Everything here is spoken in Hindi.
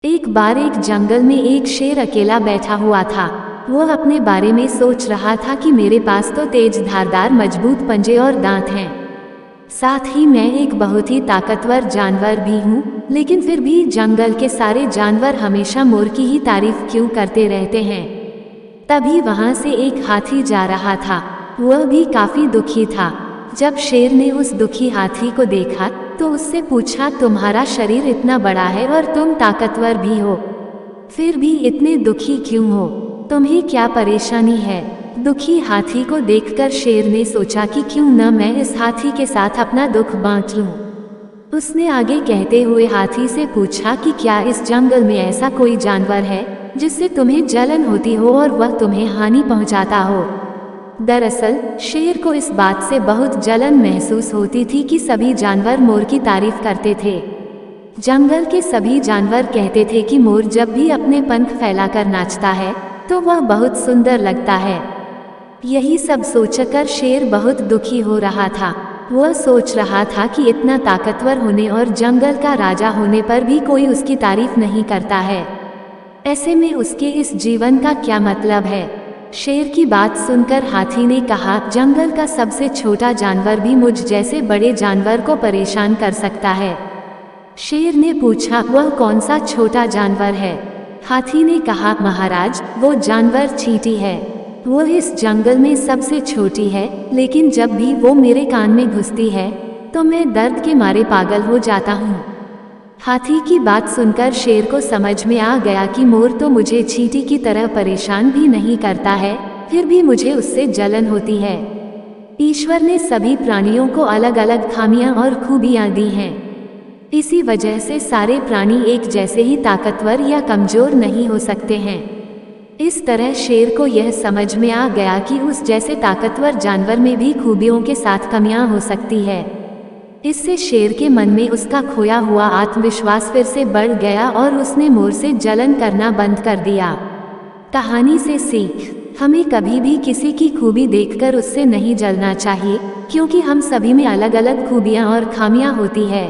एक बार एक जंगल में एक शेर अकेला बैठा हुआ था। वो अपने बारे में सोच रहा था कि मेरे पास तो तेज धारदार मजबूत पंजे और दांत हैं, साथ ही मैं एक बहुत ही ताकतवर जानवर भी हूँ। लेकिन फिर भी जंगल के सारे जानवर हमेशा मोर की ही तारीफ क्यों करते रहते हैं। तभी वहाँ से एक हाथी जा रहा था। वह भी काफी दुखी था। जब शेर ने उस दुखी हाथी को देखा तो उससे पूछा, तुम्हारा शरीर इतना बड़ा है और तुम ताकतवर भी हो, फिर भी इतने दुखी क्यों हो? तुम्हें क्या परेशानी है? दुखी हाथी को देखकर शेर ने सोचा कि क्यों न मैं इस हाथी के साथ अपना दुख बांट लूं। उसने आगे कहते हुए हाथी से पूछा कि क्या इस जंगल में ऐसा कोई जानवर है जिससे तुम्हें जलन होती हो और वह तुम्हें हानि पहुंचाता हो। दरअसल शेर को इस बात से बहुत जलन महसूस होती थी कि सभी जानवर मोर की तारीफ करते थे। जंगल के सभी जानवर कहते थे कि मोर जब भी अपने पंख फैलाकर नाचता है तो वह बहुत सुंदर लगता है। यही सब सोचकर शेर बहुत दुखी हो रहा था। वह सोच रहा था कि इतना ताकतवर होने और जंगल का राजा होने पर भी कोई उसकी तारीफ नहीं करता है। ऐसे में उसके इस जीवन का क्या मतलब है? शेर की बात सुनकर हाथी ने कहा, जंगल का सबसे छोटा जानवर भी मुझ जैसे बड़े जानवर को परेशान कर सकता है। शेर ने पूछा, वह कौन सा छोटा जानवर है? हाथी ने कहा, महाराज, वो जानवर चींटी है। वो इस जंगल में सबसे छोटी है, लेकिन जब भी वो मेरे कान में घुसती है तो मैं दर्द के मारे पागल हो जाता हूँ। हाथी की बात सुनकर शेर को समझ में आ गया कि मोर तो मुझे चींटी की तरह परेशान भी नहीं करता है, फिर भी मुझे उससे जलन होती है। ईश्वर ने सभी प्राणियों को अलग अलग खामियां और खूबियां दी हैं। इसी वजह से सारे प्राणी एक जैसे ही ताकतवर या कमजोर नहीं हो सकते हैं। इस तरह शेर को यह समझ में आ गया कि उस जैसे ताकतवर जानवर में भी खूबियों के साथ कमियां हो सकती है। इससे शेर के मन में उसका खोया हुआ आत्मविश्वास फिर से बढ़ गया और उसने मोर से जलन करना बंद कर दिया। कहानी से सीख, हमें कभी भी किसी की खूबी देखकर उससे नहीं जलना चाहिए, क्योंकि हम सभी में अलग अलग खूबियां और खामियां होती है।